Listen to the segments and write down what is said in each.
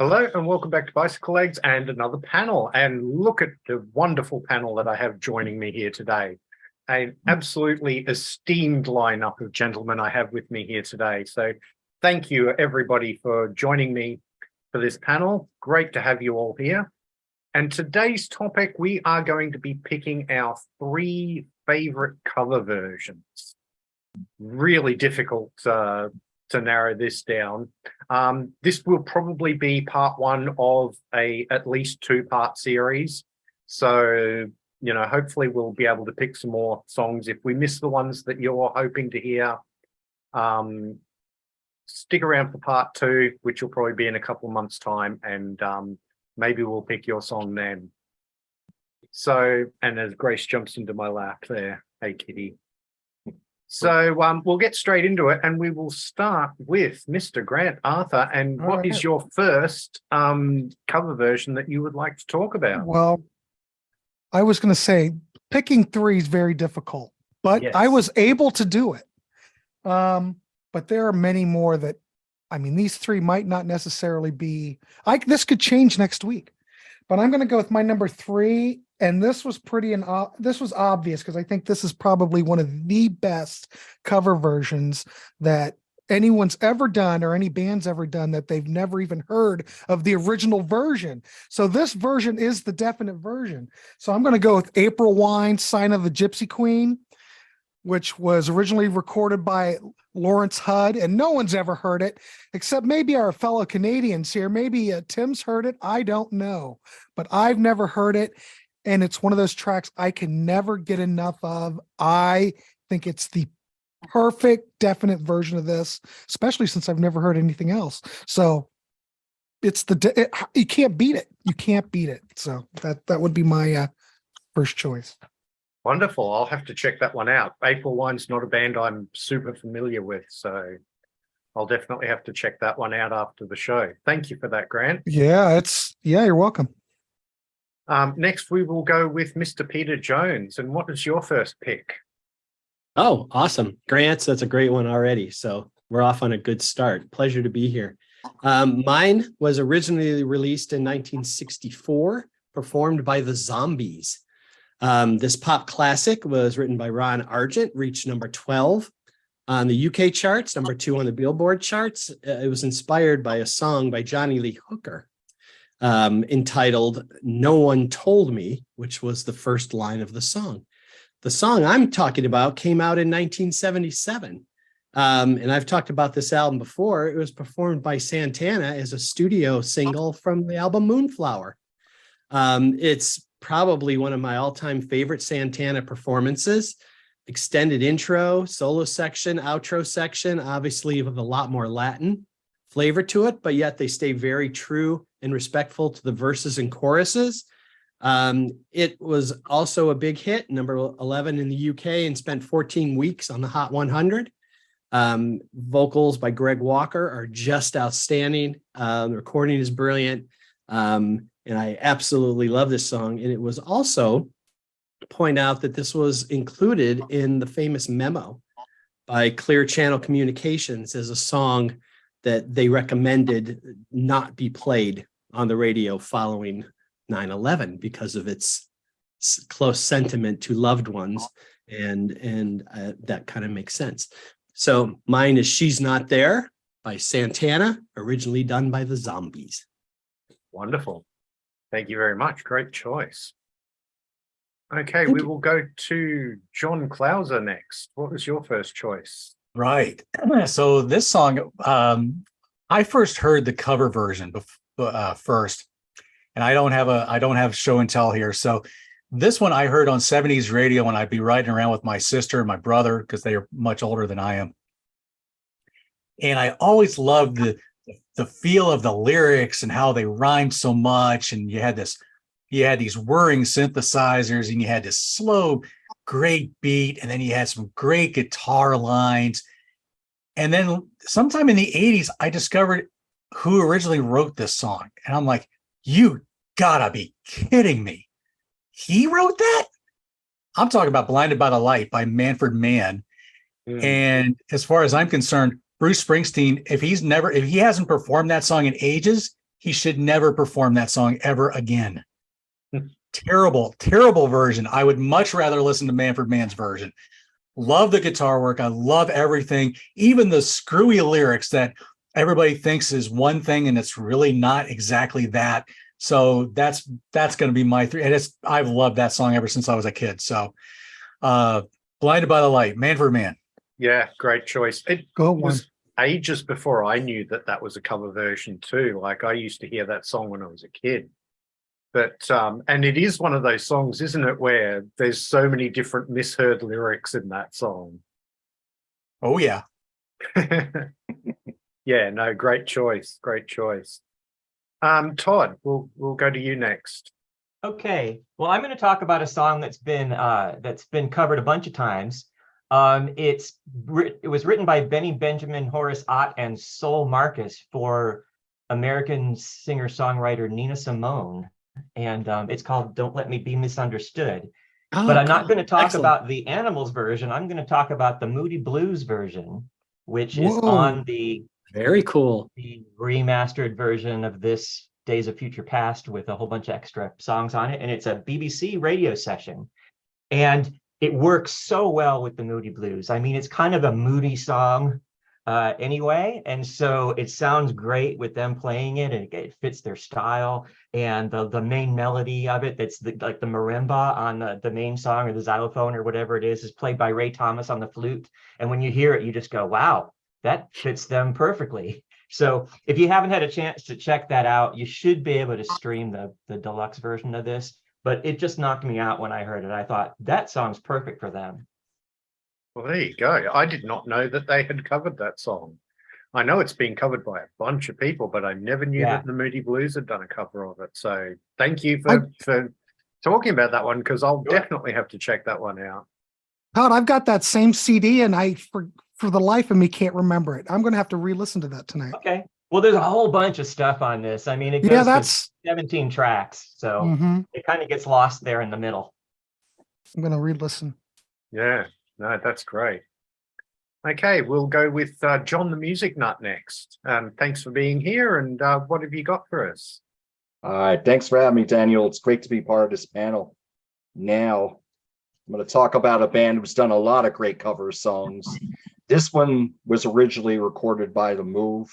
Hello and welcome back to Bicycle Legs and another panel. And look at the wonderful panel that I have joining me here today. An absolutely esteemed lineup of gentlemen I have with me here today. So thank you everybody for joining me for this panel. Great to have you all here. And today's topic, we are going to be picking our three favorite cover versions. Really difficult to narrow this down. This will probably be part one of a at least two-part series. So, hopefully we'll be able to pick some more songs. If we miss the ones that you're hoping to hear, stick around for part two, which will probably be in a couple of months' time, and maybe we'll pick your song then. So, and as Grace jumps into my lap there, hey, kitty. So we'll get straight into it, and we will start with Mr. Grant Arthur. And what is your first cover version that you would like to talk about? Well, I was going to say picking three is very difficult, but yes. I was able to do it. But there are many more that, these three might not necessarily be. This could change next week, but I'm going to go with my number three. And this was this was obvious because I think this is probably one of the best cover versions that anyone's ever done or any band's ever done that they've never even heard of the original version. So this version is the definite version. So I'm going to go with April Wine's Sign of the Gypsy Queen, which was originally recorded by Lawrence Hudd, and no one's ever heard it except maybe our fellow Canadians here. Maybe Tim's heard it. I don't know, but I've never heard it. And it's one of those tracks I can never get enough of. I think it's the perfect, definite version of this, especially since I've never heard anything else. So it's you can't beat it. You can't beat it. So that would be my first choice. Wonderful. I'll have to check that one out. April Wine's not a band I'm super familiar with, so I'll definitely have to check that one out after the show. Thank you for that, Grant. Yeah, you're welcome. Next, we will go with Mr. Peter Jones. And what is your first pick? Oh, awesome. Grant's, that's a great one already. So we're off on a good start. Pleasure to be here. Mine was originally released in 1964, performed by the Zombies. This pop classic was written by Ron Argent, reached number 12 on the UK charts, number 2 on the Billboard charts. It was inspired by a song by Johnny Lee Hooker, entitled No One Told Me, which was the first line of the song. The song I'm talking about came out in 1977. And I've talked about this album before. It was performed by Santana as a studio single from the album Moonflower. It's probably one of my all-time favorite Santana performances. Extended intro, solo section, outro section, obviously with a lot more Latin flavor to it, but yet they stay very true and respectful to the verses and choruses. It was also a big hit, number 11 in the UK, and spent 14 weeks on the Hot 100. Vocals by Greg Walker are just outstanding. The recording is brilliant. And I absolutely love this song. And it was also point out that this was included in the famous memo by Clear Channel Communications as a song that they recommended not be played on the radio following 9/11 because of its close sentiment to loved ones. And that kind of makes sense. So mine is She's Not There by Santana, originally done by the Zombies. Wonderful. Thank you very much. Great choice. Okay, we will go to John Clauser next. What was your first choice? Right. So this song, I first heard the cover version first, and I don't have show and tell here. So this one I heard on 70s radio when I'd be riding around with my sister and my brother because they are much older than I am. And I always loved the feel of the lyrics and how they rhymed so much. And you had these whirring synthesizers, and you had this slow, great beat, and then you had some great guitar lines. And then sometime in the 80s, I discovered who originally wrote this song. And I'm like, you gotta be kidding me. He wrote that? I'm talking about Blinded by the Light by Manfred Mann. And as far as I'm concerned, Bruce Springsteen, if he hasn't performed that song in ages, he should never perform that song ever again. Terrible, terrible version. I would much rather listen to Manfred Mann's version. Love the guitar work. I love everything, even the screwy lyrics that everybody thinks is one thing and it's really not exactly that. So that's going to be my three. And I've loved that song ever since I was a kid. So Blinded by the Light, Manfred Mann. Yeah, great choice. It Go was ages before I knew that that was a cover version too. Like I used to hear that song when I was a kid. But and it is one of those songs, isn't it, where there's so many different misheard lyrics in that song. Oh yeah. Yeah, no, great choice. Great choice. Todd, we'll go to you next. Okay. Well, I'm going to talk about a song that's been covered a bunch of times. It was written by Benny Benjamin, Horace Ott, and Sol Marcus for American singer-songwriter Nina Simone. And it's called Don't Let Me Be Misunderstood. Oh, but I'm not going to talk excellent. about the Animals version. I'm going to talk about the Moody Blues version, which is on the very cool, the remastered version of this Days of Future Past with a whole bunch of extra songs on it. And it's a BBC radio session. And it works so well with the Moody Blues. I mean, it's kind of a moody song anyway. And so it sounds great with them playing it, and it fits their style. And the main melody of it, that's like the marimba on the main song, or the xylophone or whatever it is played by Ray Thomas on the flute. And when you hear it, you just go, wow, that fits them perfectly. So if you haven't had a chance to check that out, you should be able to stream the deluxe version of this. But it just knocked me out when I heard it. I thought that song's perfect for them. Well, there you go. I did not know that they had covered that song. I know it's been covered by a bunch of people, but I never knew that the Moody Blues had done a cover of it. So thank you for talking about that one, because I'll definitely have to check that one out. Todd, I've got that same CD, and I for the life of me can't remember it. I'm going to have to re-listen to that tonight. Okay. Well, there's a whole bunch of stuff on this. I mean, it goes that's 17 tracks, so it kind of gets lost there in the middle. I'm going to re-listen. Yeah, no, that's great. Okay, we'll go with John the Music Nut next. Thanks for being here, and what have you got for us? All right, thanks for having me, Daniel. It's great to be part of this panel. Now, I'm going to talk about a band who's done a lot of great cover songs. This one was originally recorded by The Move,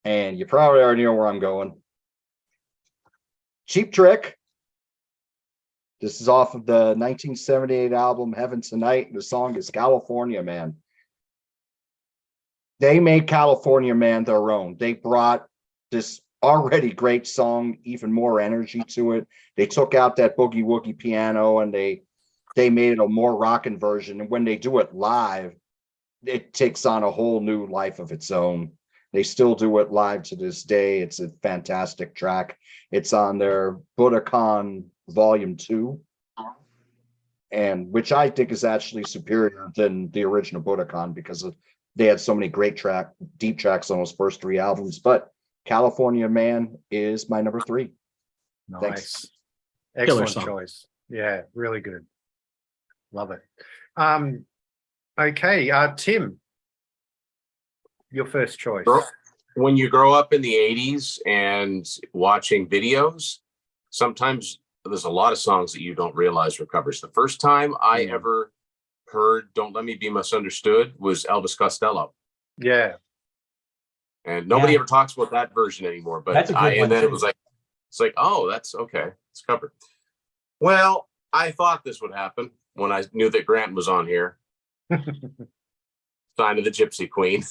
and you probably already know where I'm going. Cheap Trick. This is off of the 1978 album Heaven Tonight, and the song is California Man. They made California Man their own. They brought this already great song even more energy to it. They took out that boogie woogie piano, and they made it a more rockin' version. And when they do it live, it takes on a whole new life of its own. They still do it live to this day. It's a fantastic track. It's on their Budokan Volume 2, and which I think is actually superior than the original Budokan, because they had so many great deep tracks on those first three albums. But California Man is my number 3. Nice. Thanks. Excellent choice. Yeah, really good. Love it. Okay, Tim, your first choice. When you grow up in the 80s and watching videos, sometimes there's a lot of songs that you don't realize were covers. The first time I ever heard Don't Let Me Be Misunderstood was Elvis Costello. Yeah. And nobody ever talks about that version anymore. But that's a good one, then it was like, oh, that's okay. It's covered. Well, I thought this would happen when I knew that Grant was on here. Sign of the Gypsy Queen.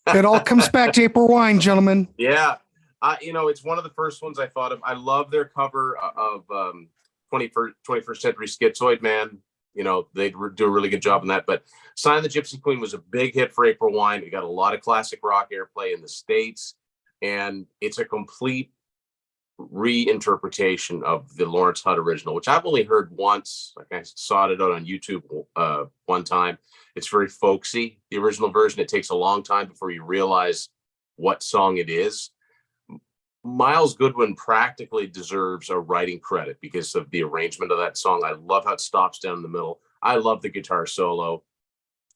It all comes back to April Wine, gentlemen. Yeah. It's one of the first ones I thought of. I love their cover of 21st Century Schizoid Man. They do a really good job on that. But Sign of the Gypsy Queen was a big hit for April Wine. It got a lot of classic rock airplay in the States. And it's a complete reinterpretation of the Lawrence Hutt original, which I've only heard once. Like I saw it out on YouTube one time. It's very folksy. The original version, it takes a long time before you realize what song it is. Miles Goodwin practically deserves a writing credit because of the arrangement of that song. I love how it stops down in the middle. I love the guitar solo.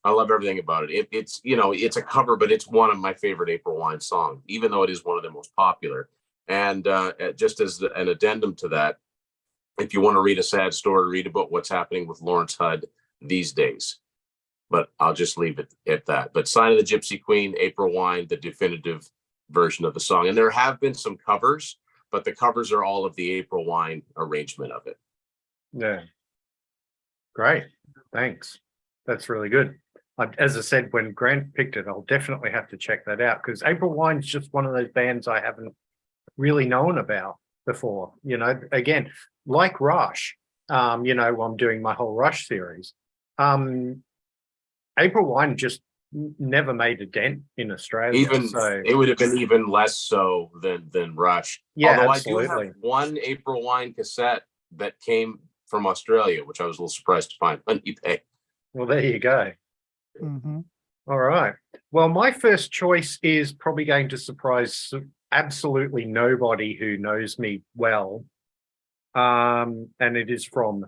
I love everything about it. It's, you know, it's a cover, but it's one of my favorite April Wine songs, even though it is one of the most popular. And just as an addendum to that, if you want to read a sad story, read about what's happening with Lawrence Hudd these days. But I'll just leave it at that. But Sign of the Gypsy Queen, April Wine, the definitive version of the song. And there have been some covers, but the covers are all of the April Wine arrangement of it. Yeah. Great. Thanks. That's really good. As I said, when Grant picked it, I'll definitely have to check that out, because April Wine's just one of those bands I haven't really known about before. You know, again, like Rush, you know, I'm doing my whole Rush series. April Wine just never made a dent in Australia. Even so it would have been even less so than Rush. Yeah, although absolutely. I do have one April Wine cassette that came from Australia, which I was a little surprised to find on eBay. Well, there you go. Mm-hmm. All right. Well, my first choice is probably going to surprise absolutely nobody who knows me well. And it is from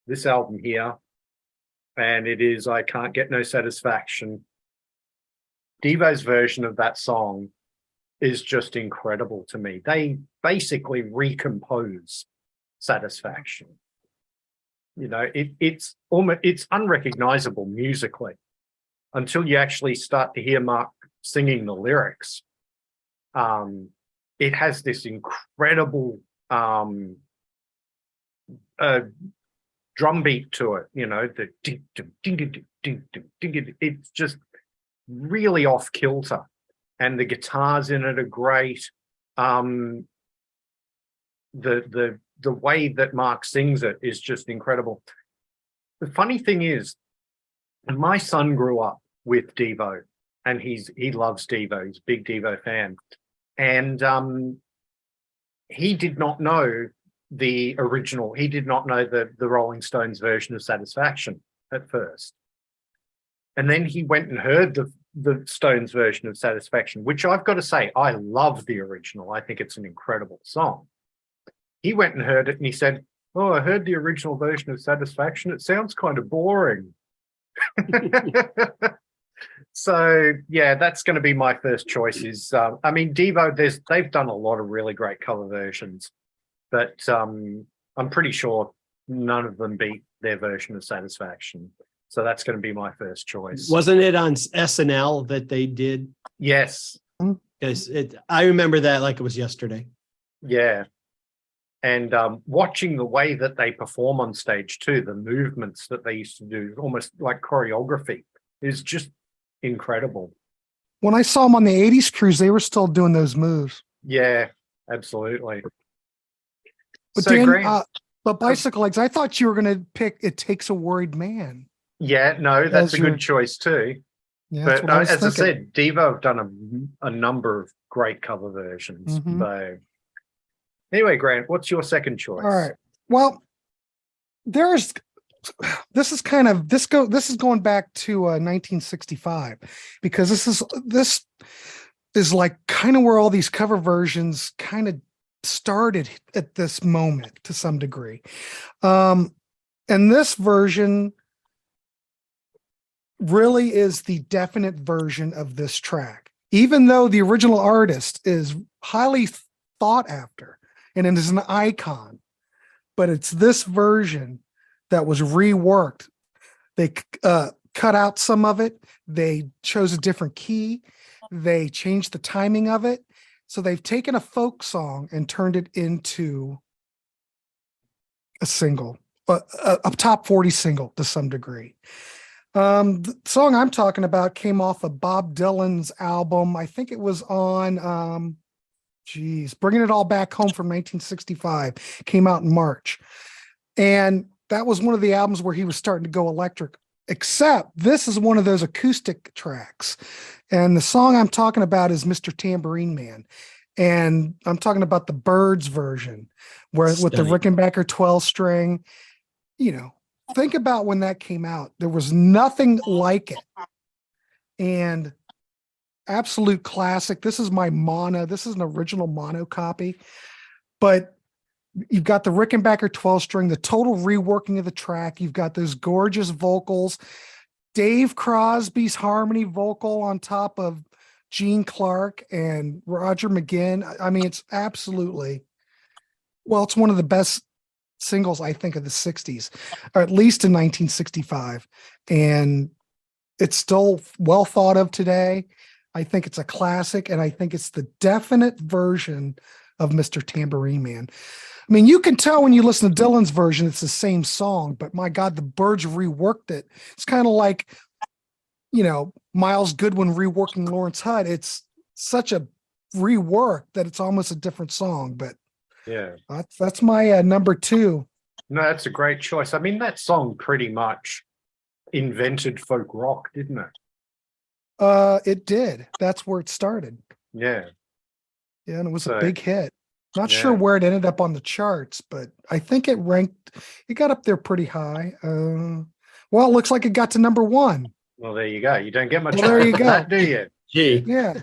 this album here. And it is I Can't Get No Satisfaction. Devo's version of that song is just incredible to me. They basically recompose Satisfaction. You know, it's unrecognizable musically until you actually start to hear Mark singing the lyrics. It has this incredible drum beat to it, you know, it's just really off kilter, and the guitars in it are great. The way that Mark sings it is just incredible. The funny thing is, my son grew up with Devo, and he loves Devo. He's a big Devo fan, and he did not know the original. He did not know the Rolling Stones version of Satisfaction at first, and then he went and heard the Stones version of Satisfaction, which I've got to say, I love the original. I think it's an incredible song. He went and heard it, and he said, "Oh, I heard the original version of Satisfaction. It sounds kind of boring." So yeah, that's going to be my first choice. Is I mean, Devo, they've done a lot of really great cover versions, but I'm pretty sure none of them beat their version of Satisfaction. So that's going to be my first choice. Wasn't it on SNL that they did? Yes. Yes, I remember that like it was yesterday. Yeah. And watching the way that they perform on stage too, the movements that they used to do, almost like choreography, is just incredible. When I saw them on the 80s cruise, they were still doing those moves. Yeah, absolutely. But so Dan, but Bicyclelegs, I thought you were going to pick It Takes a Worried Man. Yeah, no, that's a good choice too. Yeah, but as I said, Devo have done a number of great cover versions. Mm-hmm. So anyway, Grant, what's your second choice? All right. Well, this is going back to 1965, because this is like kind of where all these cover versions kind of started at this moment to some degree. And this version really is the definite version of this track, even though the original artist is highly thought after and it is an icon, but it's this version that was reworked. They cut out some of it. They chose a different key. They changed the timing of it. So they've taken a folk song and turned it into a single, a top 40 single to some degree. The song I'm talking about came off of Bob Dylan's album. I think it was on, Bringing It All Back Home from 1965. Came out in March. And that was one of the albums where he was starting to go electric, except this is one of those acoustic tracks. And the song I'm talking about is Mr. Tambourine Man. And I'm talking about the Byrds version, where with the Rickenbacker 12 string. You know, think about when that came out. There was nothing like it. And absolute classic. This is my mono. This is an original mono copy. But you've got the Rickenbacker 12 string, the total reworking of the track. You've got those gorgeous vocals. Dave Crosby's harmony vocal on top of Gene Clark and Roger McGinn. I mean, it's absolutely, well, it's one of the best singles, I think, of the 60s, or at least in 1965. And it's still well thought of today. I think it's a classic, and I think it's the definite version of Mr. Tambourine Man. I mean, you can tell when you listen to Dylan's version, it's the same song, but my God, the Byrds reworked it. It's kind of like, you know, Miles Goodwin reworking Lawrence Hutt. It's such a rework that it's almost a different song, but yeah, that's my number 2. No, that's a great choice. I mean, that song pretty much invented folk rock, didn't it? It did. That's where it started. Yeah. Yeah, and it was a big hit. Not yeah. sure where it ended up on the charts, but I think it got up there pretty high. Well, it looks like it got to number 1. Well, there you go. You don't get much there you than go. that, do you? Gee. Yeah.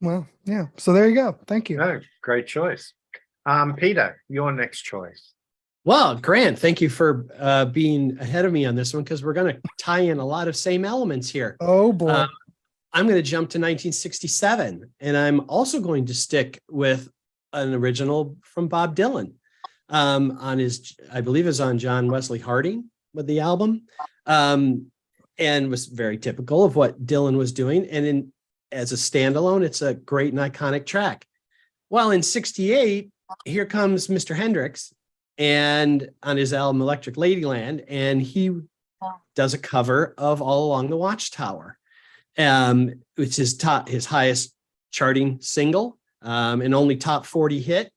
Well, yeah. So there you go. Thank you. No, great choice. Peter, your next choice. Well, Grant, thank you for being ahead of me on this one, because we're going to tie in a lot of same elements here. Oh, boy. I'm going to jump to 1967, and I'm also going to stick with an original from Bob Dylan on his, I believe is on John Wesley Harding with the album, and was very typical of what Dylan was doing. And as a standalone, it's a great and iconic track. Well, in 68, here comes Mr. Hendrix, and on his album Electric Ladyland, and he does a cover of All Along the Watchtower, which is his highest charting single, and only top 40 hit.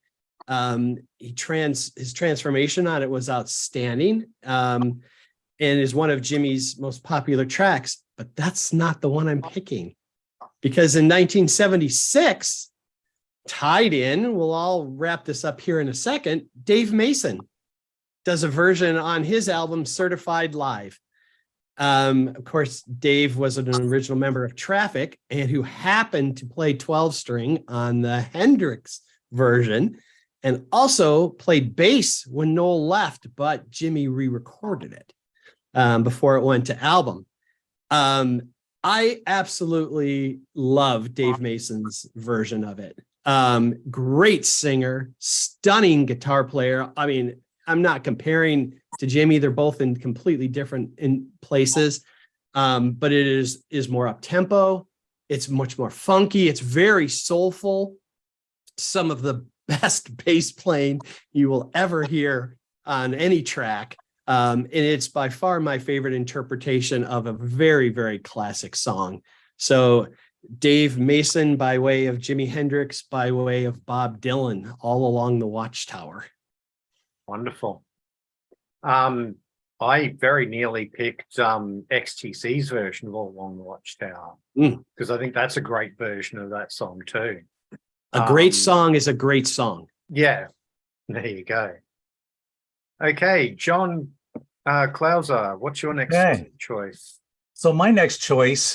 His transformation on it was outstanding, and is one of Jimmy's most popular tracks, but that's not the one I'm picking, because in 1976, tied in, we'll all wrap this up here in a second, Dave Mason does a version on his album Certified Live. Of course, Dave was an original member of Traffic, and who happened to play 12 string on the Hendrix version, and also played bass when Noel left, but Jimmy re-recorded it before it went to album. I absolutely love Dave Mason's version of it. Great singer, stunning guitar player. I mean, I'm not comparing to Jimmy. They're both in completely different places. But it is more up tempo. It's much more funky. It's very soulful. Some of the best bass playing you will ever hear on any track. And it's by far my favorite interpretation of a very, very classic song. So Dave Mason by way of Jimi Hendrix, by way of Bob Dylan, All Along the Watchtower. Wonderful. I very nearly picked XTC's version of All Along the Watchtower, because I think that's a great version of that song too. A great song is a great song. Yeah, there you go. Okay, John Clauser, what's your next choice? So my next choice,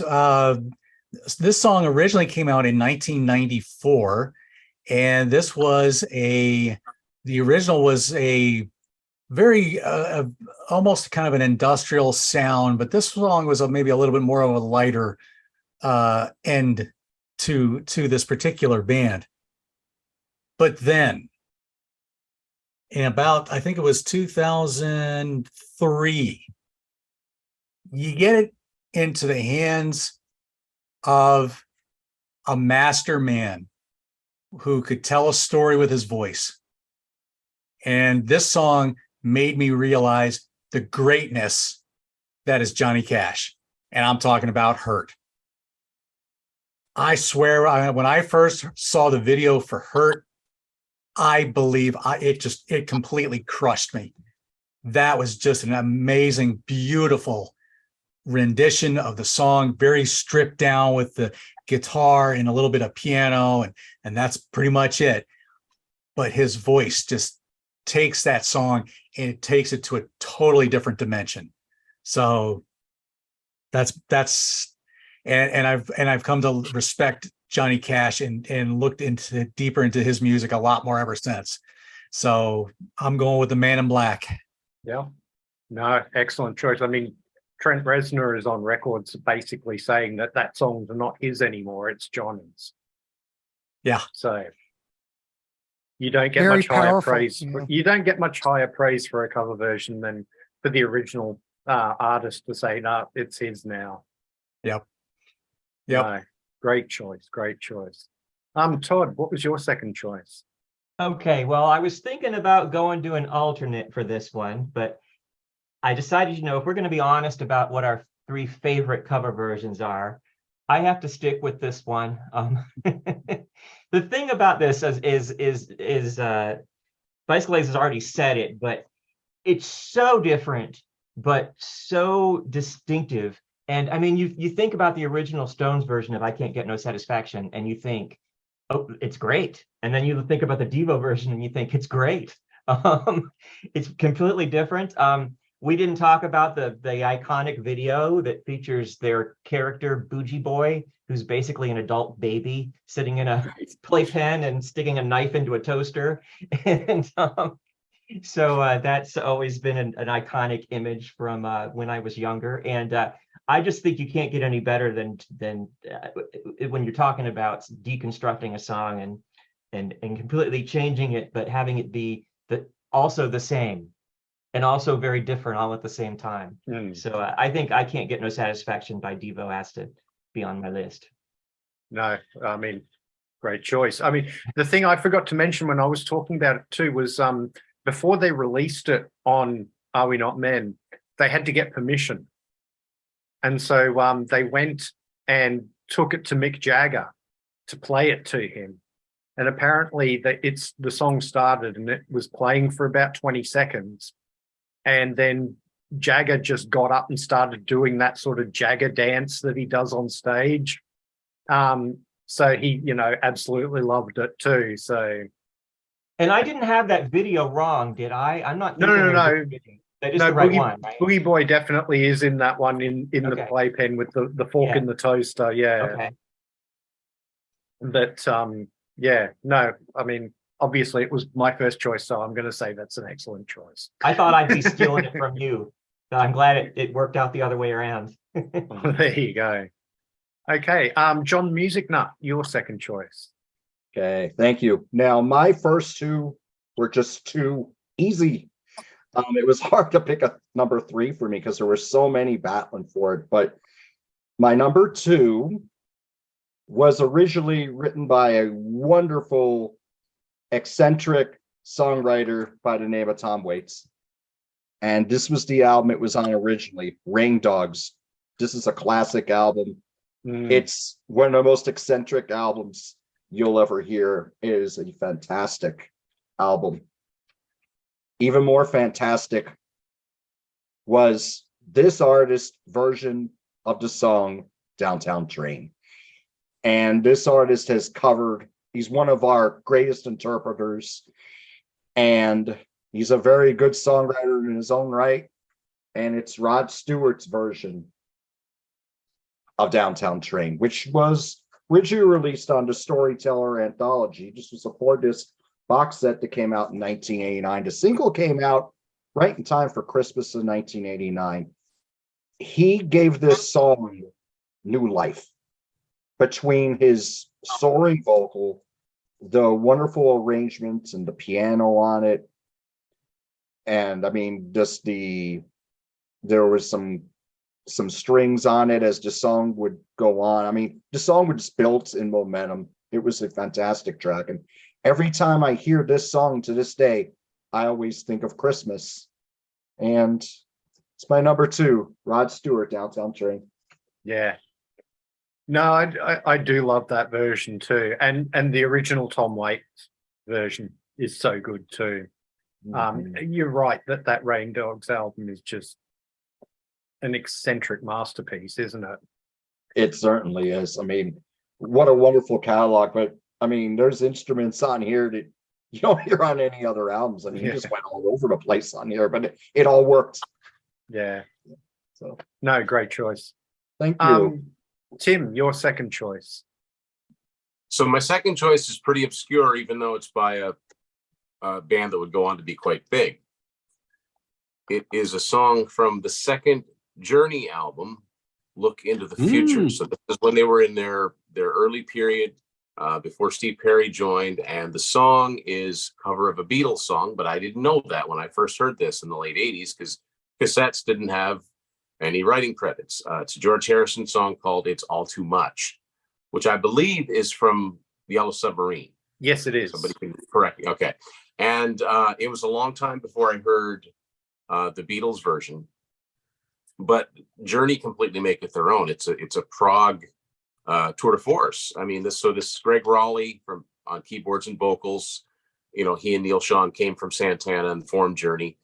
this song originally came out in 1994, and this was the original was a very almost kind of an industrial sound, but this song was maybe a little bit more of a lighter end to this particular band. But then in about, I think it was 2003, you get it into the hands of a master man who could tell a story with his voice. And this song made me realize the greatness that is Johnny Cash. And I'm talking about Hurt. I swear, when I first saw the video for Hurt, I believe it completely crushed me. That was just an amazing, beautiful rendition of the song, very stripped down with the guitar and a little bit of piano, and that's pretty much it. But his voice just takes that song and it takes it to a totally different dimension. So that's and I've come to respect Johnny Cash and looked deeper into his music a lot more ever since. So I'm going with the Man in Black. Yeah, no, excellent choice. I mean, Trent Reznor is on records basically saying that that song's not his anymore, it's John's. Yeah. So you don't get Very much higher powerful, praise. yeah. You don't get much higher praise for a cover version than for the original artist to say, no, it's his now. Yep. No, great choice. Great choice. Todd, what was your second choice? Okay, well, I was thinking about going to an alternate for this one, but I decided, if we're going to be honest about what our three favorite cover versions are, I have to stick with this one. The thing about this is Bicyclelegs has already said it, but it's so different, but so distinctive. And I mean, you think about the original Stones version of I Can't Get No Satisfaction, and you think, oh, it's great. And then you think about the Devo version and you think it's great. It's completely different. We didn't talk about the iconic video that features their character Bougie Boy, who's basically an adult baby sitting in a playpen and sticking a knife into a toaster. And so that's always been an iconic image from when I was younger. And I just think you can't get any better than when you're talking about deconstructing a song and completely changing it, but having it be also the same and also very different all at the same time. So I think I Can't Get No Satisfaction by Devo has to be on my list. No, I mean, great choice. I mean, the thing I forgot to mention when I was talking about it too was before they released it on Are We Not Men, they had to get permission. And so they went and took it to Mick Jagger to play it to him. And apparently the song started and it was playing for about 20 seconds. And then Jagger just got up and started doing that sort of Jagger dance that he does on stage. So he, absolutely loved it too. So. And I didn't have that video wrong, did I? I'm not. No. That is the right one, right? Boogie Boy definitely is in that one in the playpen with the fork in the toaster. Yeah. Okay. But no, I mean, obviously it was my first choice, so I'm going to say that's an excellent choice. I thought I'd be stealing it from you. I'm glad it worked out the other way around. There you go. Okay, John Music Nut, your second choice. Okay, thank you. Now, my first two were just too easy. It was hard to pick a number three for me because there were so many battling for it. But my number two was originally written by a wonderful, eccentric songwriter by the name of Tom Waits. And this was the album it was on originally, Rain Dogs. This is a classic album. It's one of the most eccentric albums you'll ever hear. It is a fantastic album. Even more fantastic was this artist's version of the song Downtown Train. And this artist has covered, he's one of our greatest interpreters, and he's a very good songwriter in his own right. And it's Rod Stewart's version of Downtown Train, which was originally released on the Storyteller Anthology. This was a 4-disc box set that came out in 1989. The single came out right in time for Christmas of 1989. He gave this song new life between his soaring vocal, the wonderful arrangements and the piano on it. And I mean, just there was some strings on it as the song would go on. I mean, the song was built in momentum. It was a fantastic track. And every time I hear this song to this day, I always think of Christmas. And it's my number two, Rod Stewart, Downtown Train. Yeah. No, I do love that version too. And the original Tom Waits version is so good too. You're right that Rain Dogs album is just an eccentric masterpiece, isn't it? It certainly is. I mean, what a wonderful catalog. But I mean, there's instruments on here that you don't hear on any other albums. I mean, he just went all over the place on here, but it all worked. Yeah. So no, great choice. Thank you. Tim, your second choice. So my second choice is pretty obscure, even though it's by a band that would go on to be quite big. It is a song from the second Journey album, Look Into the Future. So this is when they were in their early period, before Steve Perry joined, and the song is cover of a Beatles song, but I didn't know that when I first heard this in the late 80s, because cassettes didn't have any writing credits. It's a George Harrison song called It's All Too Much, which I believe is from Yellow Submarine. Yes, it is. Somebody can correct me. Okay. And it was a long time before I heard the Beatles version, but Journey completely make it their own. It's a prog tour de force. I mean, this is Greg Raleigh on keyboards and vocals. You know, he and Neil Sean came from Santana and formed Journey.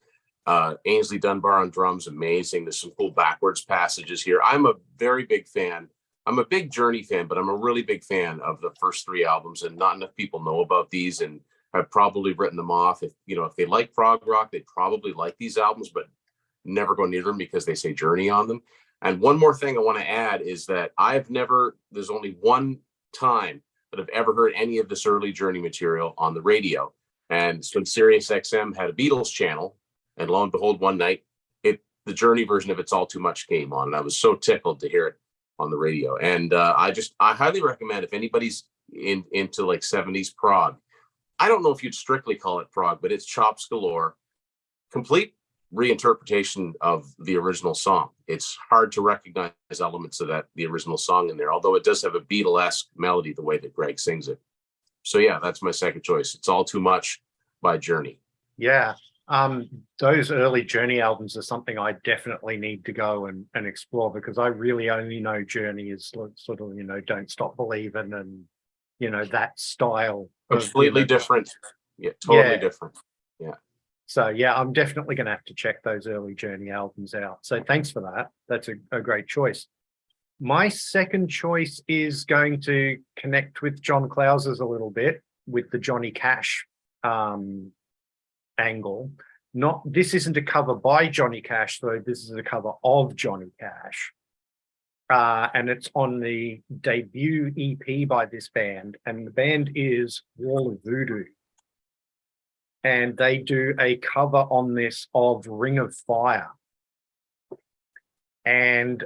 Ainsley Dunbar on drums, amazing. There's some cool backwards passages here. I'm a very big fan. I'm a big Journey fan, but I'm a really big fan of the first three albums, and not enough people know about these and have probably written them off. If they like prog rock, they probably like these albums, but never go near them because they say Journey on them. And one more thing I want to add is that there's only one time that I've ever heard any of this early Journey material on the radio. And it's when Sirius XM had a Beatles channel. And lo and behold, one night, the Journey version of It's All Too Much came on. And I was so tickled to hear it on the radio. And I highly recommend, if anybody's into like 70s prog, I don't know if you'd strictly call it prog, but it's chops galore, complete reinterpretation of the original song. It's hard to recognize elements of the original song in there, although it does have a Beatlesque melody the way that Greg sings it. So yeah, that's my second choice. It's All Too Much by Journey. Yeah. Those early Journey albums are something I definitely need to go and explore, because I really only know Journey is sort of, Don't Stop Believing and, that style. Completely different. Yeah, totally different. Yeah. So yeah, I'm definitely going to have to check those early Journey albums out. So thanks for that. That's a great choice. My second choice is going to connect with John Clause's a little bit with the Johnny Cash angle. This isn't a cover by Johnny Cash, though. This is a cover of Johnny Cash. And it's on the debut EP by this band, and the band is Wall of Voodoo. And they do a cover on this of Ring of Fire. And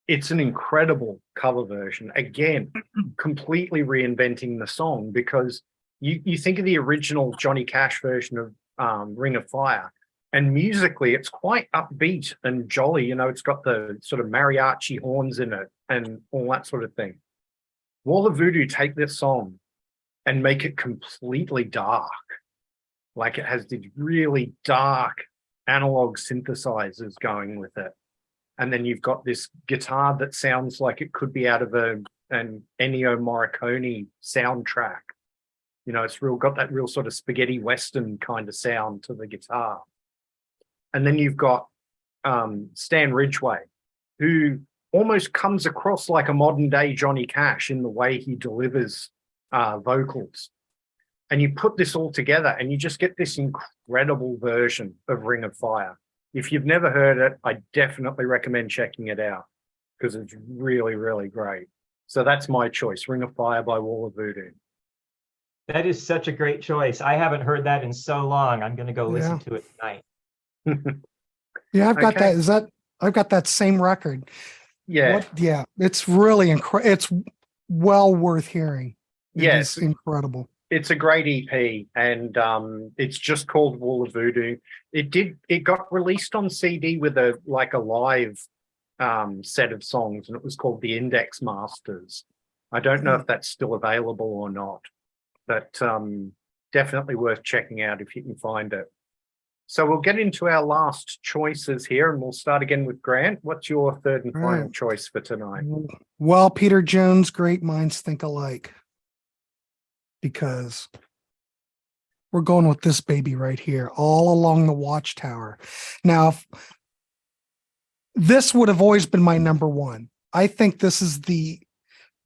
it's an incredible cover version. Again, completely reinventing the song, because you think of the original Johnny Cash version of Ring of Fire, and musically it's quite upbeat and jolly. It's got the sort of mariachi horns in it and all that sort of thing. Wall of Voodoo take this song and make it completely dark. Like, it has these really dark analog synthesizers going with it. And then you've got this guitar that sounds like it could be out of an Ennio Morricone soundtrack. It's got that real sort of spaghetti western kind of sound to the guitar. And then you've got Stan Ridgway, who almost comes across like a modern day Johnny Cash in the way he delivers vocals. And you put this all together and you just get this incredible version of Ring of Fire. If you've never heard it, I definitely recommend checking it out, because it's really, really great. So that's my choice, Ring of Fire by Wall of Voodoo. That is such a great choice. I haven't heard that in so long. I'm going to go listen to it tonight. Yeah, I've got that. I've got that same record. Yeah. It's really incredible. It's well worth hearing. Yes. It's incredible. It's a great EP, and it's just called Wall of Voodoo. It got released on CD with a live set of songs, and it was called the Index Masters. I don't know if that's still available or not, but definitely worth checking out if you can find it. So we'll get into our last choices here, and we'll start again with Grant. What's your third and final choice for tonight? Well, Peter Jones, Great Minds Think Alike. Because we're going with this baby right here, All Along the Watchtower. Now, this would have always been my number one. I think this is the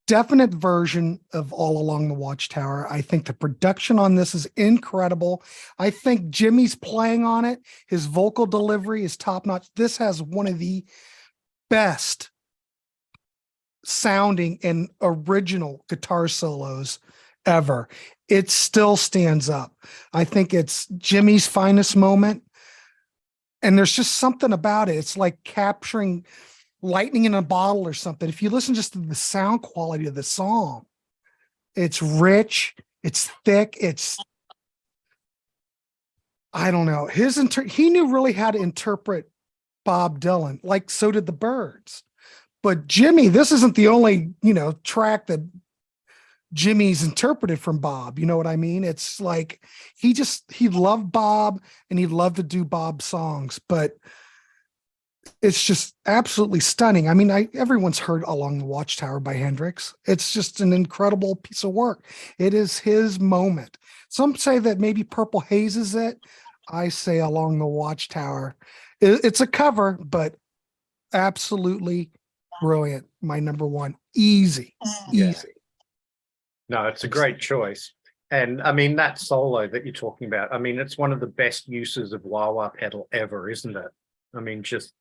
definite version of All Along the Watchtower. I think the production on this is incredible. I think Jimmy's playing on it. His vocal delivery is top notch. This has one of the best sounding and original guitar solos ever. It still stands up. I think it's Jimmy's finest moment. And there's just something about it. It's like capturing lightning in a bottle or something. If you listen just to the sound quality of the song, it's rich, it's thick, I don't know. He knew really how to interpret Bob Dylan, like so did the Byrds. But Jimmy, this isn't the only, track that Jimmy's interpreted from Bob. You know what I mean? It's like he loved Bob and he loved to do Bob songs, but it's just absolutely stunning. I mean, everyone's heard Along the Watchtower by Hendrix. It's just an incredible piece of work. It is his moment. Some say that maybe Purple Haze is it. I say Along the Watchtower. It's a cover, but absolutely brilliant. My number one. Easy. No, it's a great choice. And I mean, that solo that you're talking about, I mean, it's one of the best uses of wah-wah pedal ever, isn't it? I mean, just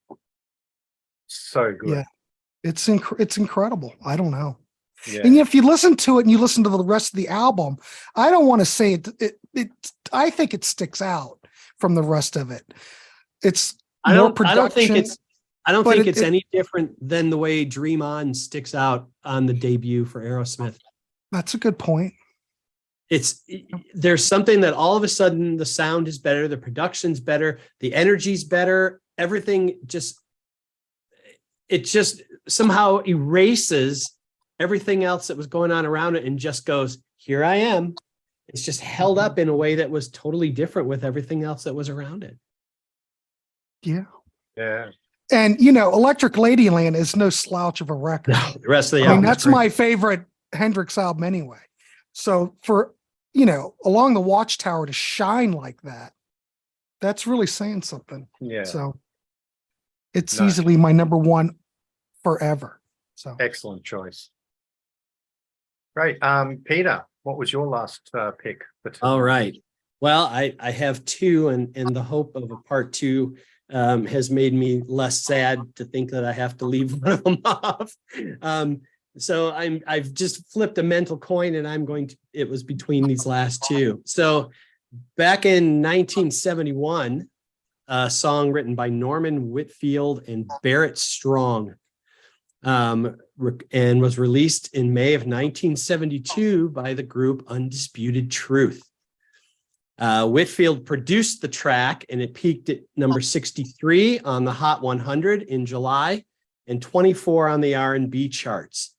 so good. Yeah, it's incredible. I don't know. Yeah. And if you listen to it and you listen to the rest of the album, I don't want to say it. I think it sticks out from the rest of it. I don't think it's any different than the way Dream On sticks out on the debut for Aerosmith. That's a good point. There's something that all of a sudden the sound is better, the production's better, the energy's better, everything just somehow erases everything else that was going on around it and just goes, here I am. It's just held up in a way that was totally different with everything else that was around it. Yeah. Yeah. And Electric Ladyland is no slouch of a record. No, the rest of the album, that's my favorite Hendrix album anyway. So for Along the Watchtower to shine like that, that's really saying something. Yeah. So it's easily my number one forever. So excellent choice. Great. Peter, what was your last pick? All right. Well, I have two, and the hope of a part two has made me less sad to think that I have to leave one of them off. So I've just flipped a mental coin, and it was between these last two. So back in 1971, a song written by Norman Whitfield and Barrett Strong, and was released in May of 1972 by the group Undisputed Truth. Whitfield produced the track, and it peaked at number 63 on the Hot 100 in July and 24 on the R&B charts.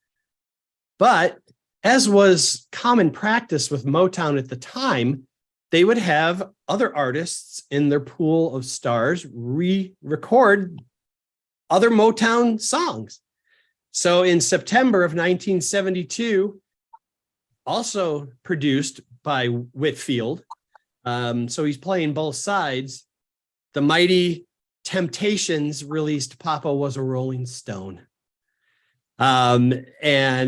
But as was common practice with Motown at the time, they would have other artists in their pool of stars re-record other Motown songs. So in September of 1972, also produced by Whitfield, so he's playing both sides, the mighty Temptations released Papa Was a Rolling Stone. And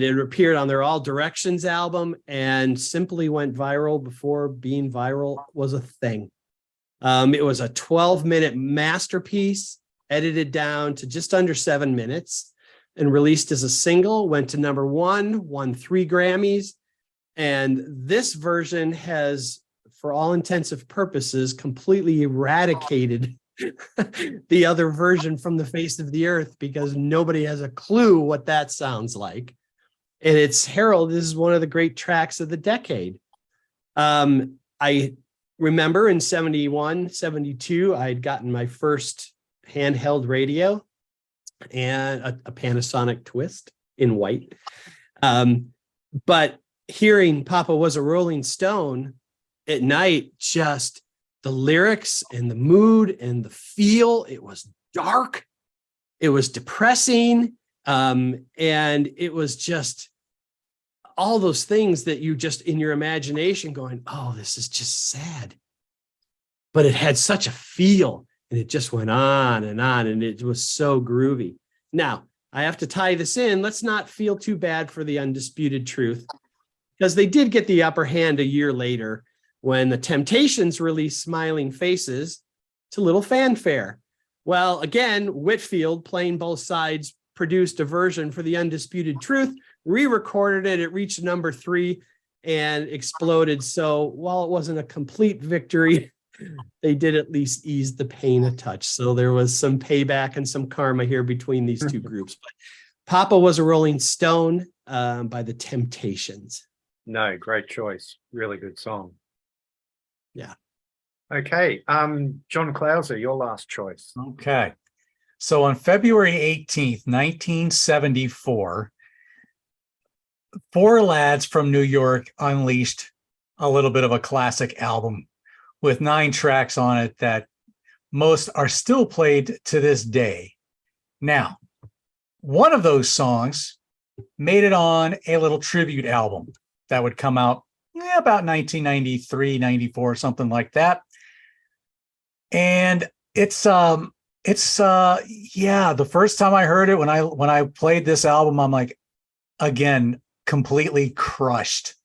it appeared on their All Directions album and simply went viral before being viral was a thing. It was a 12-minute masterpiece, edited down to just under 7 minutes, and released as a single, went to number one, won 3 Grammys. And this version has, for all intents and purposes, completely eradicated the other version from the face of the earth, because nobody has a clue what that sounds like. And it's heralded as one of the great tracks of the decade. I remember in 71, 72, I had gotten my first handheld radio and a Panasonic Twist in white. But hearing Papa Was a Rolling Stone at night, just the lyrics and the mood and the feel, it was dark, it was depressing, and it was just all those things that you just in your imagination going, oh, this is just sad. But it had such a feel, and it just went on, and it was so groovy. Now, I have to tie this in. Let's not feel too bad for the Undisputed Truth, because they did get the upper hand a year later when the Temptations released Smiling Faces to little fanfare. Well, again, Whitfield, playing both sides, produced a version for the Undisputed Truth, re-recorded it, it reached number 3 and exploded. So while it wasn't a complete victory they did at least ease the pain a touch. So there was some payback and some karma here between these two groups. But Papa was a Rolling Stone by the Temptations. No, great choice. Really good song. Yeah. Okay. John Clauser, your last choice. Okay. So on February 18th, 1974, four lads from New York unleashed a little bit of a classic album with 9 tracks on it that most are still played to this day. Now, one of those songs made it on a little tribute album that would come out about 1993, 94, something like that. And it's the first time I heard it, when I played this album, I'm like, again, completely crushed.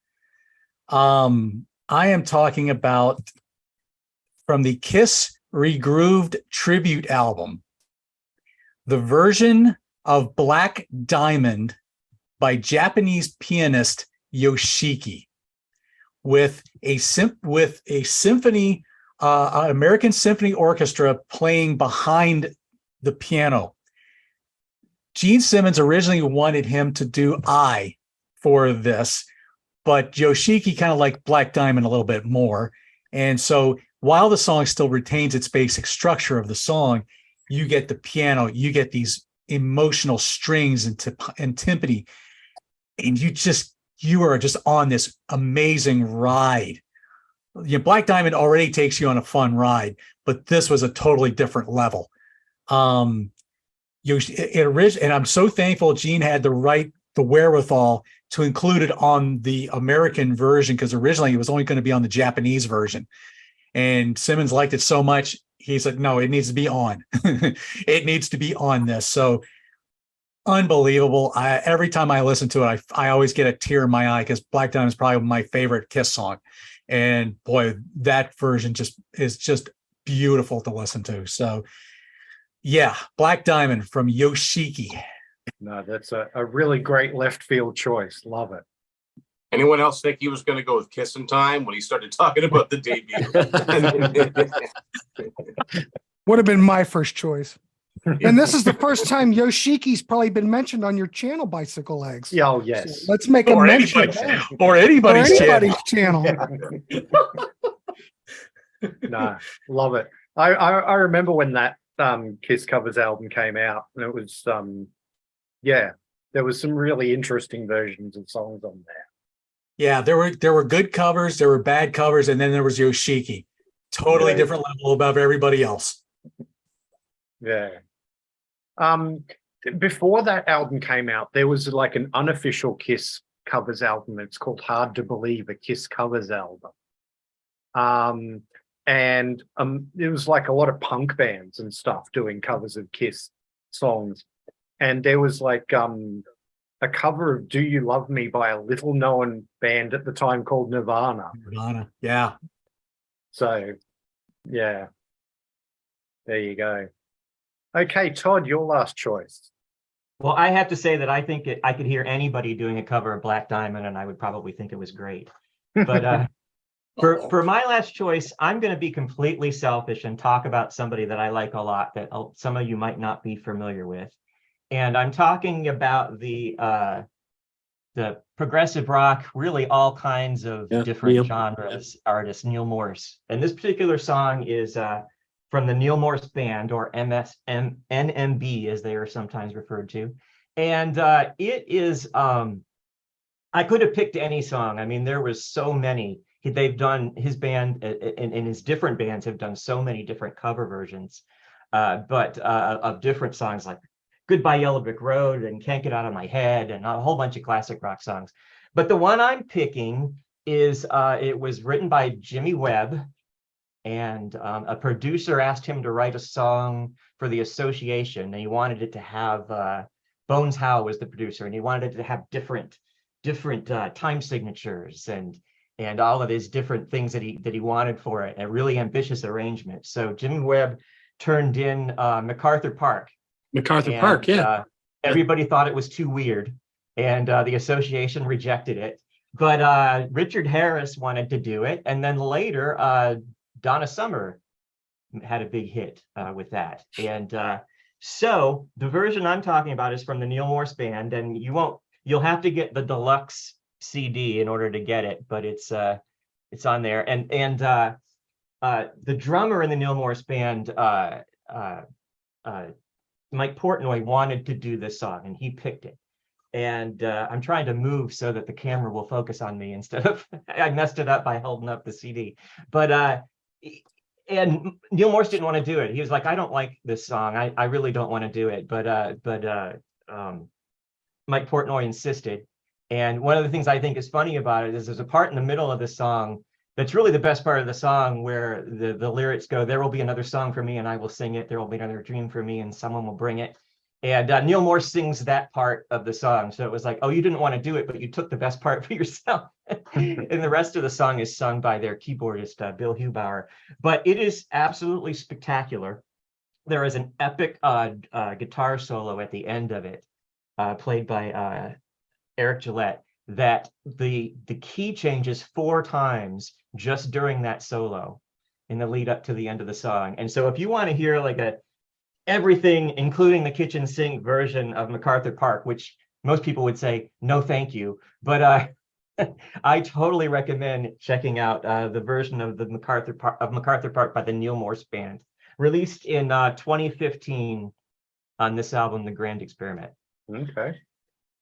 I am talking about from the Kiss Regrooved tribute album, the version of Black Diamond by Japanese pianist Yoshiki, with a symphony, an American Symphony Orchestra playing behind the piano. Gene Simmons originally wanted him to do I for this, but Yoshiki kind of liked Black Diamond a little bit more. And so while the song still retains its basic structure of the song, you get the piano, you get these emotional strings and timpani, and you are just on this amazing ride. Black Diamond already takes you on a fun ride, but this was a totally different level. And I'm so thankful Gene had the wherewithal to include it on the American version, because originally it was only going to be on the Japanese version. And Simmons liked it so much, he said, no, it needs to be on. It needs to be on this. So unbelievable. Every time I listen to it, I always get a tear in my eye, because Black Diamond is probably my favorite Kiss song. And boy, that version is just beautiful to listen to. So yeah, Black Diamond from Yoshiki. No, that's a really great left field choice. Love it. Anyone else think he was going to go with Kissin' Time when he started talking about the debut? Would have been my first choice. And this is the first time Yoshiki's probably been mentioned on your channel, Bicycle Legs. Yeah, oh, yes. So let's make a mention of that. Or anybody's channel. No, love it. I remember when that Kiss covers album came out, and it was there was some really interesting versions of songs on there. Yeah, there were good covers, there were bad covers, and then there was Yoshiki. Totally different level above everybody else. Yeah. Before that album came out, there was like an unofficial Kiss covers album. It's called Hard to Believe, a Kiss covers album. And it was like a lot of punk bands and stuff doing covers of Kiss songs. And there was like a cover of Do You Love Me by a little known band at the time called Nirvana. Nirvana, yeah. So, yeah. There you go. Okay, Todd, your last choice. Well, I have to say that I think I could hear anybody doing a cover of Black Diamond, and I would probably think it was great. But for my last choice, I'm going to be completely selfish and talk about somebody that I like a lot that some of you might not be familiar with. And I'm talking about the progressive rock, really all kinds of different genres artist, Neil Morse. And this particular song is from the Neil Morse Band, or NMB, as they are sometimes referred to. And it is, I could have picked any song. I mean, there was so many. They've done, his band and his different bands have done so many different cover versions, but of different songs like Goodbye Yellow Brick Road and Can't Get Out of My Head and a whole bunch of classic rock songs. But the one I'm picking is, it was written by Jimmy Webb, and a producer asked him to write a song for the Association, and he wanted it to have, Bones Howe was the producer, and he wanted it to have different time signatures and all of his different things that he wanted for it, a really ambitious arrangement. So Jimmy Webb turned in MacArthur Park. Park, yeah. Everybody thought it was too weird, and the Association rejected it. But Richard Harris wanted to do it, and then later Donna Summer had a big hit with that. And so the version I'm talking about is from the Neil Morse Band, and you'll have to get the deluxe CD in order to get it, but it's on there. And the drummer in the Neil Morse Band, Mike Portnoy, wanted to do this song, and he picked it. And I'm trying to move so that the camera will focus on me instead of I messed it up by holding up the CD. But and Neil Morse didn't want to do it. He was like, I don't like this song. I really don't want to do it. But Mike Portnoy insisted. And one of the things I think is funny about it is there's a part in the middle of the song that's really the best part of the song, where the lyrics go, there will be another song for me and I will sing it. There will be another dream for me and someone will bring it. And Neil Morse sings that part of the song. So it was like, oh, you didn't want to do it, but you took the best part for yourself. And the rest of the song is sung by their keyboardist, Bill Hubauer. But it is absolutely spectacular. There is an epic guitar solo at the end of it, played by Eric Gillette, that the key changes 4 times just during that solo in the lead up to the end of the song. And so if you want to hear like everything, including the kitchen sink version of MacArthur Park, which most people would say, no, thank you. But I totally recommend checking out the version of the MacArthur Park by the Neil Morse Band, released in 2015 on this album, The Grand Experiment. Okay.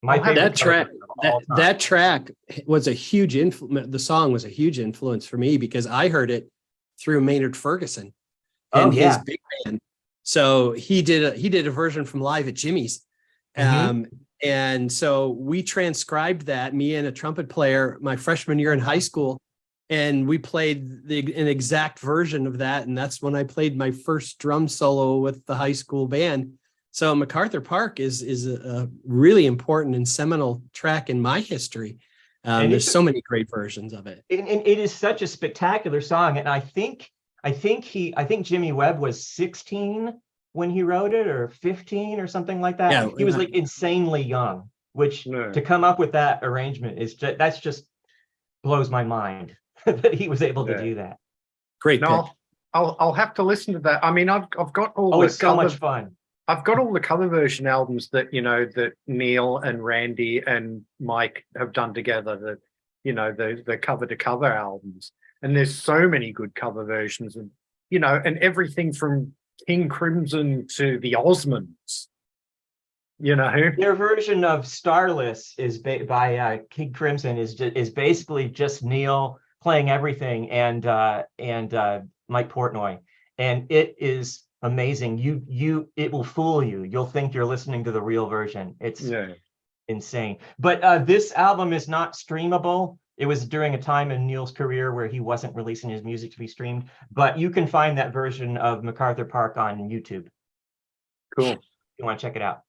My favorite that track was a huge influence. The song was a huge influence for me because I heard it through Maynard Ferguson and his big band. So he did a version from Live at Jimmy's. And so we transcribed that, me and a trumpet player, my freshman year in high school, and we played an exact version of that. And that's when I played my first drum solo with the high school band. So MacArthur Park is a really important and seminal track in my history. There's so many great versions of it. And it is such a spectacular song. And I think Jimmy Webb was 16 when he wrote it, or 15 or something like that. Yeah, he was like insanely young, which to come up with that arrangement that's just blows my mind that he was able to do that. Great pick. I'll have to listen to that. I mean, I've got all it's so much fun. I've got all the cover version albums that that Neil and Randy and Mike have done together. The cover to cover albums, and there's so many good cover versions, and and everything from King Crimson to the Osmonds. Their version of Starless is by King Crimson is basically just Neil playing everything and Mike Portnoy, and it is amazing. It will fool you. You'll think you're listening to the real version. It's insane. But this album is not streamable. It was during a time in Neil's career where he wasn't releasing his music to be streamed, but you can find that version of MacArthur Park on YouTube. Cool. If you want to check it out.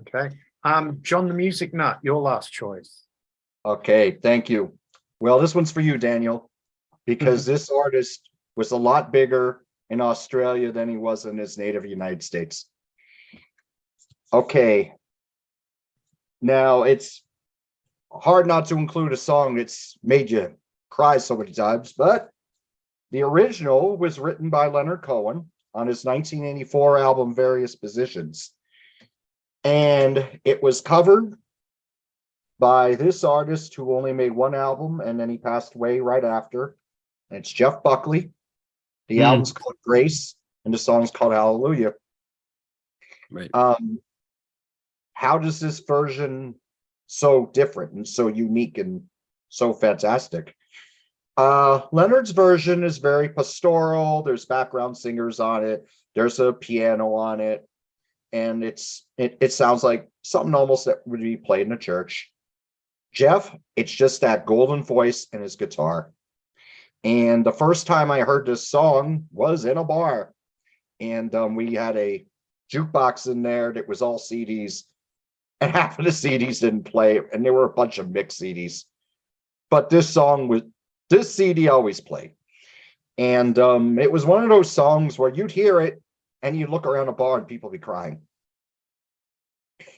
Okay. John the Music Nut, your last choice. Okay, thank you. Well, this one's for you, Daniel, because this artist was a lot bigger in Australia than he was in his native United States. Okay. Now, it's hard not to include a song that's made you cry so many times, but the original was written by Leonard Cohen on his 1984 album, Various Positions. And it was covered by this artist who only made one album, and then he passed away right after. And it's Jeff Buckley. The album's called Grace, and the song's called Hallelujah. Right. How does this version so different and so unique and so fantastic? Leonard's version is very pastoral. There's background singers on it. There's a piano on it. And it sounds like something almost that would be played in a church. Jeff, it's just that golden voice and his guitar. And the first time I heard this song was in a bar. And we had a jukebox in there that was all CDs. And half of the CDs didn't play. And there were a bunch of mixed CDs. But this CD always played. And it was one of those songs where you'd hear it and you'd look around a bar and people be crying.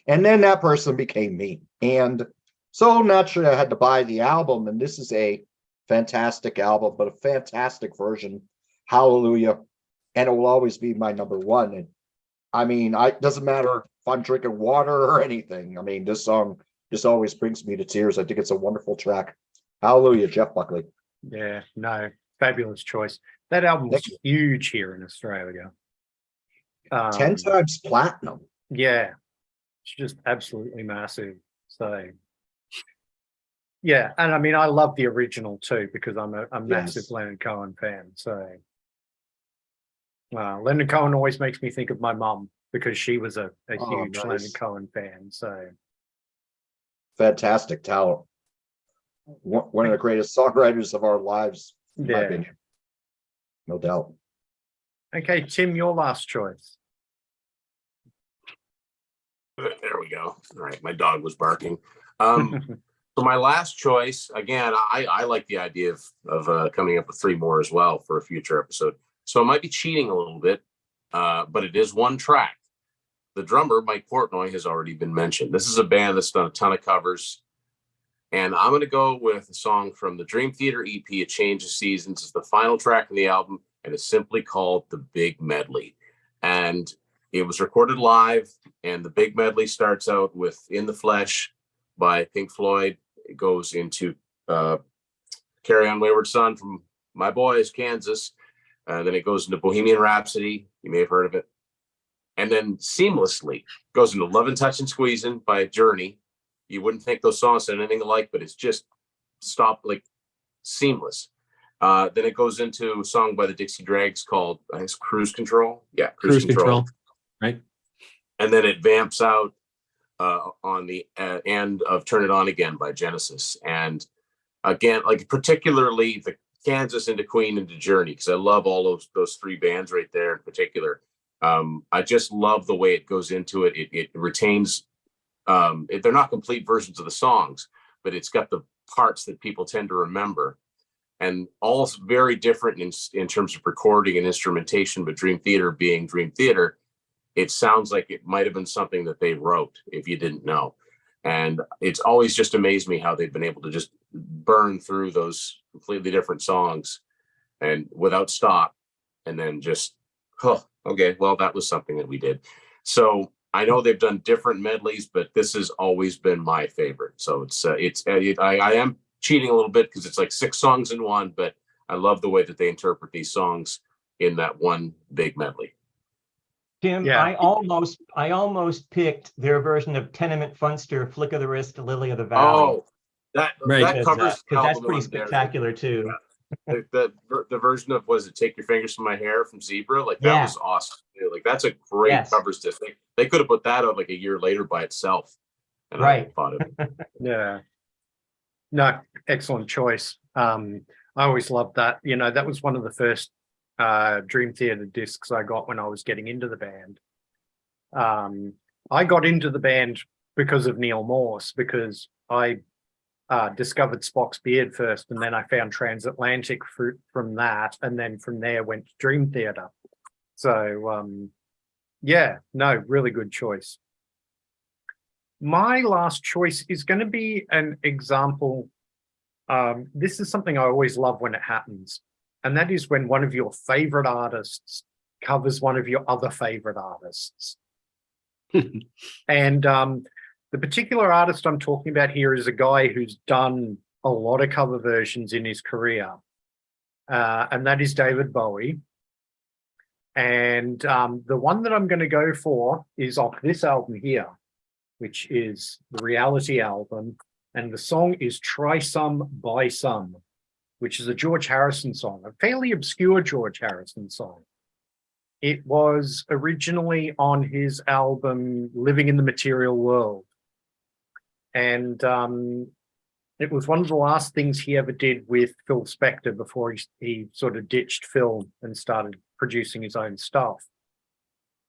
And then that person became me. And so naturally I had to buy the album. And this is a fantastic album, but a fantastic version. Hallelujah. And it will always be my number one. And I mean, it doesn't matter if I'm drinking water or anything. I mean, this song just always brings me to tears. I think it's a wonderful track. Hallelujah, Jeff Buckley. Yeah, no, fabulous choice. That album was huge here in Australia. 10 times platinum. Yeah, it's just absolutely massive. So, yeah, and I mean, I love the original too because I'm a massive Leonard Cohen fan. So, Leonard Cohen always makes me think of my mum because she was a huge Leonard Cohen fan. So, fantastic talent. One of the greatest songwriters of our lives, in my opinion. No doubt. Okay, Tim, your last choice. There we go. All right, my dog was barking. So my last choice, again, I like the idea of coming up with three more as well for a future episode. So I might be cheating a little bit, but it is one track. The drummer, Mike Portnoy, has already been mentioned. This is a band that's done a ton of covers. And I'm going to go with a song from the Dream Theater EP, A Change of Seasons. It's the final track in the album, and it's simply called The Big Medley. And it was recorded live, and the Big Medley starts out with In the Flesh by Pink Floyd. It goes into Carry On Wayward Son from My Boys, Kansas. Then it goes into Bohemian Rhapsody. You may have heard of it. And then seamlessly goes into Lovin' Touchin' Squeezin' by Journey. You wouldn't think those songs sound anything alike, but it's just seamless. Then it goes into a song by the Dixie Dregs called, I think, Cruise Control. Yeah, Cruise Control. Right. And then it vamps out on the end of Turn It On Again by Genesis. And again, particularly the Kansas into Queen into Journey, because I love all those three bands right there in particular. I just love the way it goes into it. It retains, they're not complete versions of the songs, but it's got the parts that people tend to remember. And all very different in terms of recording and instrumentation, but Dream Theater being Dream Theater, it sounds like it might have been something that they wrote if you didn't know. And it's always just amazed me how they've been able to just burn through those completely different songs and without stop. And then just, okay, well, that was something that we did. So I know they've done different medleys, but this has always been my favorite. So I am cheating a little bit because it's like 6 songs in one, but I love the way that they interpret these songs in that one big medley. Tim, yeah. I almost picked their version of Tenement Funster, Flick of the Wrist, Lily of the Valley. Oh, that covers, because that's pretty spectacular too. The version of, was it Take Your Fingers from My Hair from Zebra? That was awesome. Like, that's a great cover disc. They could have put that out like a year later by itself. And I thought of it. Yeah. No, excellent choice. I always loved that. You know, that was one of the first Dream Theater discs I got when I was getting into the band. I got into the band because of Neil Morse, because I discovered Spock's Beard first, and then I found Transatlantic from that, and then from there went to Dream Theater. So, really good choice. My last choice is going to be an example. This is something I always love when it happens, and that is when one of your favorite artists covers one of your other favorite artists. And the particular artist I'm talking about here is a guy who's done a lot of cover versions in his career, and that is David Bowie. And the one that I'm going to go for is off this album here, which is the Reality album, and the song is Try Some, Buy Some, which is a George Harrison song, a fairly obscure George Harrison song. It was originally on his album Living in the Material World. And it was one of the last things he ever did with Phil Spector before he sort of ditched Phil and started producing his own stuff.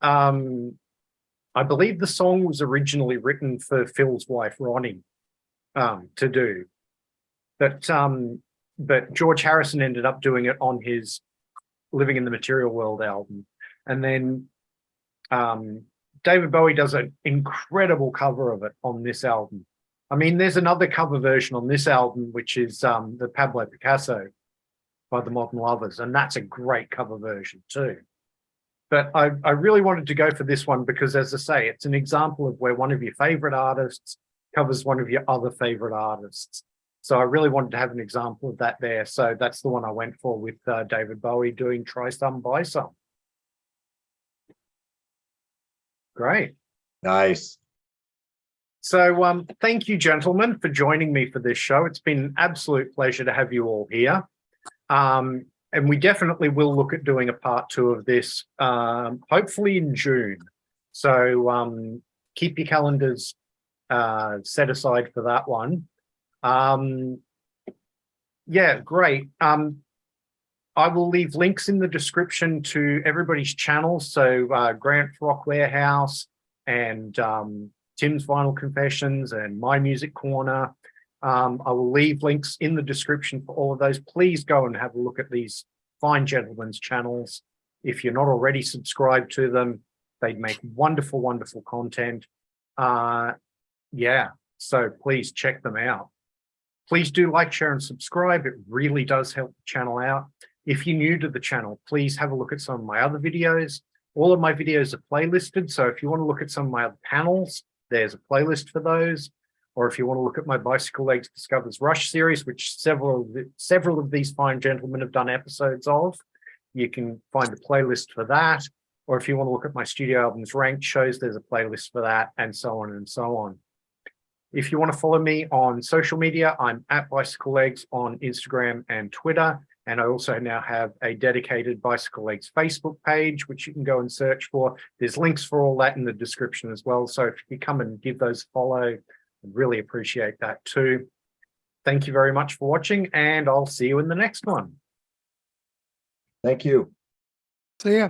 I believe the song was originally written for Phil's wife, Ronnie, to do. But George Harrison ended up doing it on his Living in the Material World album. And then David Bowie does an incredible cover of it on this album. I mean, there's another cover version on this album, which is the Pablo Picasso by the Modern Lovers, and that's a great cover version too. But I really wanted to go for this one because, as I say, it's an example of where one of your favorite artists covers one of your other favorite artists. So I really wanted to have an example of that there. So that's the one I went for with David Bowie doing Try Some, Buy Some. Great. Nice. So thank you, gentlemen, for joining me for this show. It's been an absolute pleasure to have you all here. And we definitely will look at doing a part 2 of this, hopefully in June. So keep your calendars set aside for that one. Yeah, great. I will leave links in the description to everybody's channels. So Grant's Rock Warehouse and Tim's Vinyl Confessions and My Music Corner. I will leave links in the description for all of those. Please go and have a look at these fine gentlemen's channels. If you're not already subscribed to them, they make wonderful, wonderful content. Yeah, so please check them out. Please do like, share, and subscribe. It really does help the channel out. If you're new to the channel, please have a look at some of my other videos. All of my videos are playlisted, so if you want to look at some of my other panels, there's a playlist for those. Or if you want to look at my Bicycle Legs Discovers Rush series, which several of these fine gentlemen have done episodes of, you can find a playlist for that. Or if you want to look at my studio albums ranked shows, there's a playlist for that, and so on and so on. If you want to follow me on social media, I'm at Bicycle Legs on Instagram and Twitter. And I also now have a dedicated Bicycle Legs Facebook page, which you can go and search for. There's links for all that in the description as well. So if you come and give those a follow, I'd really appreciate that too. Thank you very much for watching, and I'll see you in the next one. Thank you. See ya.